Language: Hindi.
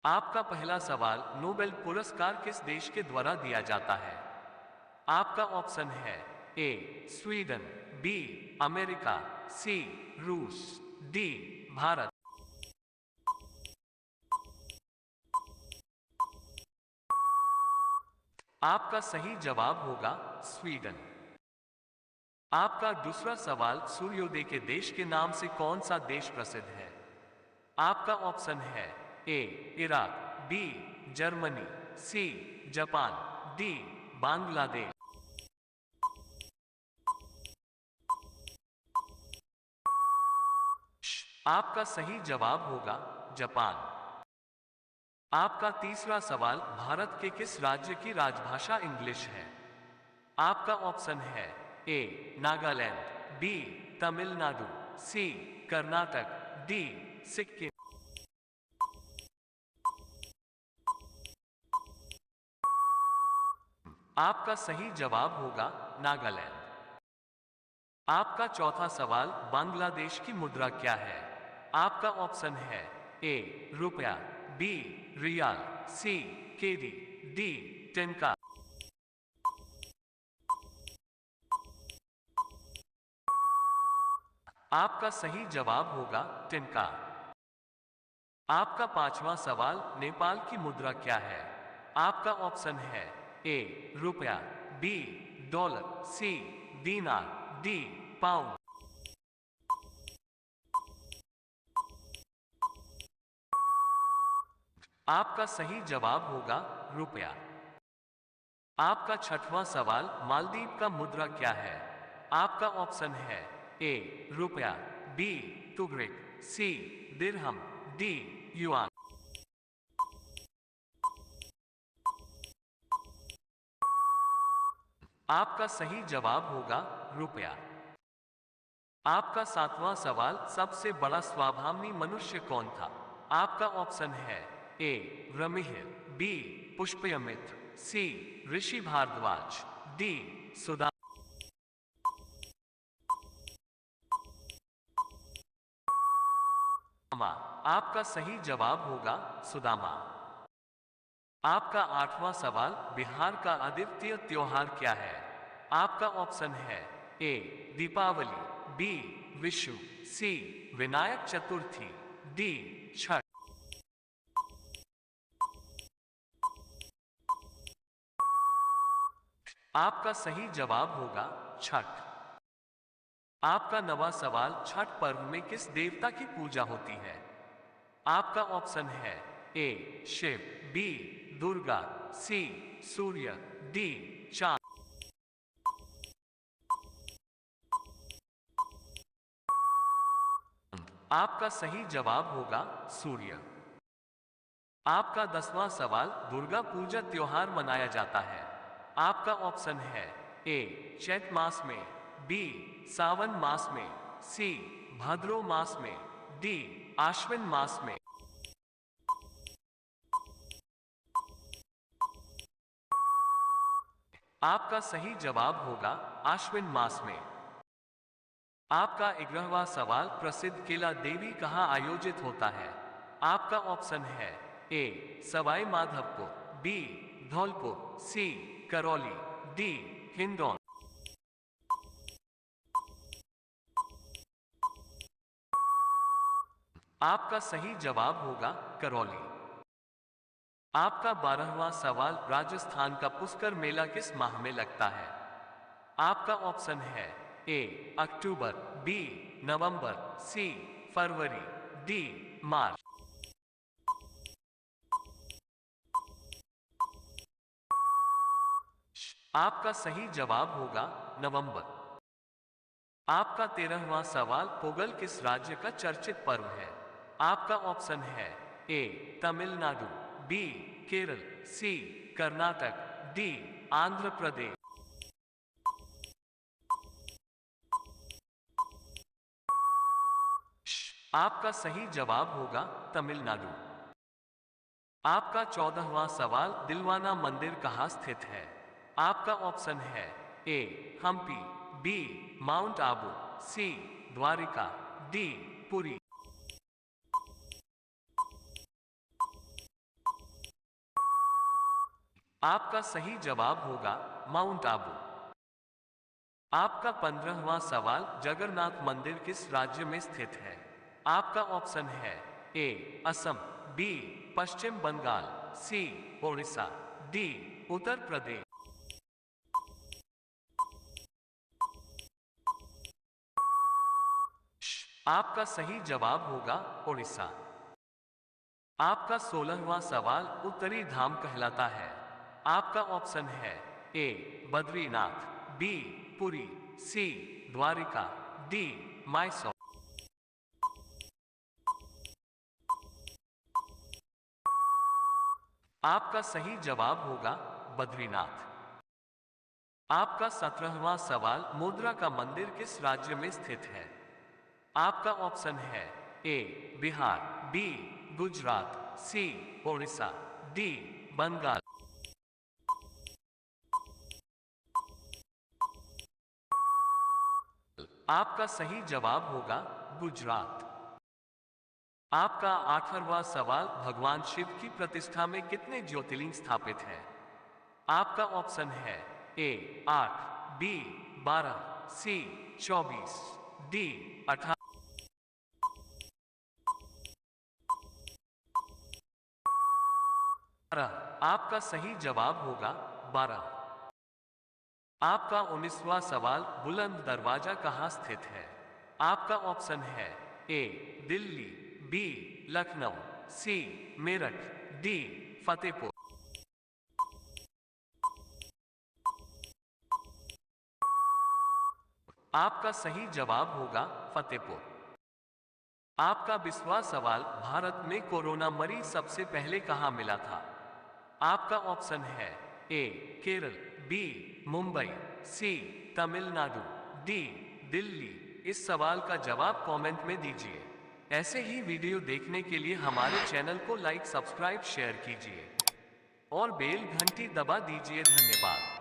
आपका पहला सवाल, नोबेल पुरस्कार किस देश के द्वारा दिया जाता है? आपका ऑप्शन है ए स्वीडन, बी अमेरिका, सी रूस, डी भारत। आपका सही जवाब होगा स्वीडन। आपका दूसरा सवाल, सूर्योदय के देश के नाम से कौन सा देश प्रसिद्ध है? आपका ऑप्शन है A Iraq, B Germany, C Japan, D Bangladesh. आपका सही जवाब होगा जापान। आपका तीसरा सवाल, भारत के किस राज्य की राजभाषा इंग्लिश है? आपका ऑप्शन है ए नागालैंड, बी तमिलनाडु, सी कर्नाटक, डी सिक्किम। आपका सही जवाब होगा नागालैंड। आपका चौथा सवाल, बांग्लादेश की मुद्रा क्या है? आपका ऑप्शन है ए रुपया, बी रियाल, सी केडी, डी टेनका। आपका सही जवाब होगा टेनका। आपका पांचवा सवाल, नेपाल की मुद्रा क्या है? आपका ऑप्शन है ए रुपया, बी डॉलर, सी दीनार, डी पाउंड। आपका सही जवाब होगा रुपया। आपका छठवां सवाल, मालदीव का मुद्रा क्या है? आपका ऑप्शन है ए रुपया, बी तुगरिक, सी दिरहम, डी युआन। आपका सही जवाब होगा रुपया। आपका सातवां सवाल, सबसे बड़ा स्वाभावी मनुष्य कौन था? आपका ऑप्शन है ए रमिहिर, बी पुष्पयमित्र, सी ऋषि भारद्वाज, डी सुदा। आपका सही जवाब होगा सुदामा। आपका आठवां सवाल, बिहार का अद्वितीय त्योहार क्या है? आपका ऑप्शन है ए दीपावली, बी विशु, सी विनायक चतुर्थी, डी छठ। आपका सही जवाब होगा छठ। आपका नवा सवाल, छठ पर्व में किस देवता की पूजा होती है? आपका ऑप्शन है ए शिव, बी दुर्गा, सी सूर्य, डी चांद। आपका सही जवाब होगा सूर्य। आपका 10वां सवाल, दुर्गा पूजा त्योहार मनाया जाता है। आपका ऑप्शन है ए चैत मास में, बी सावन मास में, सी भाद्रो मास में, डी आश्विन मास में। आपका सही जवाब होगा आश्विन मास में। आपका 11वां सवाल, प्रसिद्ध केला देवी कहाँ आयोजित होता है? आपका ऑप्शन है ए सवाई माधवपुर, बी धौलपुर, सी करौली, डी हिंडौन। आपका सही जवाब होगा करौली। आपका 12वां सवाल, राजस्थान का पुष्कर मेला किस माह में लगता है? आपका ऑप्शन है ए अक्टूबर, बी नवंबर, सी फरवरी, डी मार्च। आपका सही जवाब होगा नवंबर। आपका 13वां सवाल, पोंगल किस राज्य का चर्चित पर्व है? आपका ऑप्शन है ए तमिलनाडु, बी केरल, सी कर्नाटक, डी आंध्र प्रदेश। आपका सही जवाब होगा तमिलनाडु। आपका 14वां सवाल, दिलवाना मंदिर कहाँ स्थित है? आपका ऑप्शन है ए हम्पी, बी माउंट आबू, सी द्वारिका, डी पुरी। आपका सही जवाब होगा माउंट आबू। आपका 15वां सवाल, जगन्नाथ मंदिर किस राज्य में स्थित है? आपका ऑप्शन है ए असम, बी पश्चिम बंगाल, सी ओडिशा, डी उत्तर प्रदेश। आपका सही जवाब होगा ओडिशा। आपका 16वां सवाल, उत्तरी धाम कहलाता है? आपका ऑप्शन है ए बद्रीनाथ, बी पुरी, सी द्वारिका, डी मैसूर। आपका सही जवाब होगा बद्रीनाथ। आपका 17वां सवाल, मुद्रा का मंदिर किस राज्य में स्थित है? आपका ऑप्शन है ए बिहार, बी गुजरात, सी ओडिशा, डी बंगाल। आपका सही जवाब होगा गुजरात। आपका 18वां सवाल, भगवान शिव की प्रतिष्ठा में कितने ज्योतिर्लिंग स्थापित हैं? आपका ऑप्शन है ए 8, बी 12, सी 24, डी 18। आपका सही जवाब होगा 12। आपका 19वां सवाल, बुलंद दरवाजा कहाँ स्थित है? आपका ऑप्शन है ए दिल्ली, बी लखनऊ, सी मेरठ, डी फतेहपुर। आपका सही जवाब होगा फतेहपुर। आपका 20वां सवाल, भारत में कोरोना मरीज सबसे पहले कहाँ मिला था? आपका ऑप्शन है ए केरल, बी मुंबई, सी तमिलनाडु, डी दिल्ली। इस सवाल का जवाब कमेंट में दीजिए। ऐसे ही वीडियो देखने के लिए हमारे चैनल को लाइक, सब्सक्राइब, शेयर कीजिए और बेल घंटी दबा दीजिए। धन्यवाद।